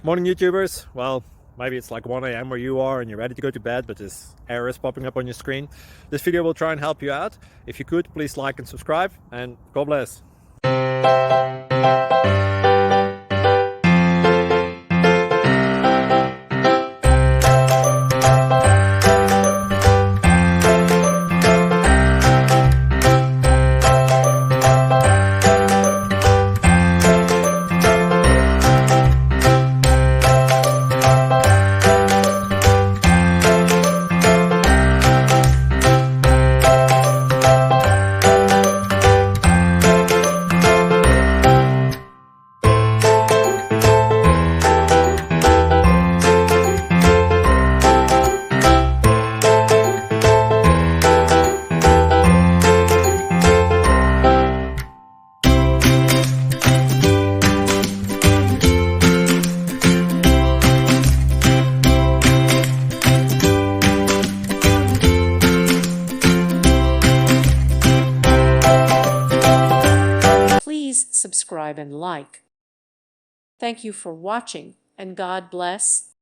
Morning YouTubers. Well, maybe it's like 1 a.m. where you are and you're ready to go to bed, but this error is popping up on your screen. This video will try and help you out. If you could, please like and subscribe, and God bless. Please subscribe and like. Thank you for watching, and God bless.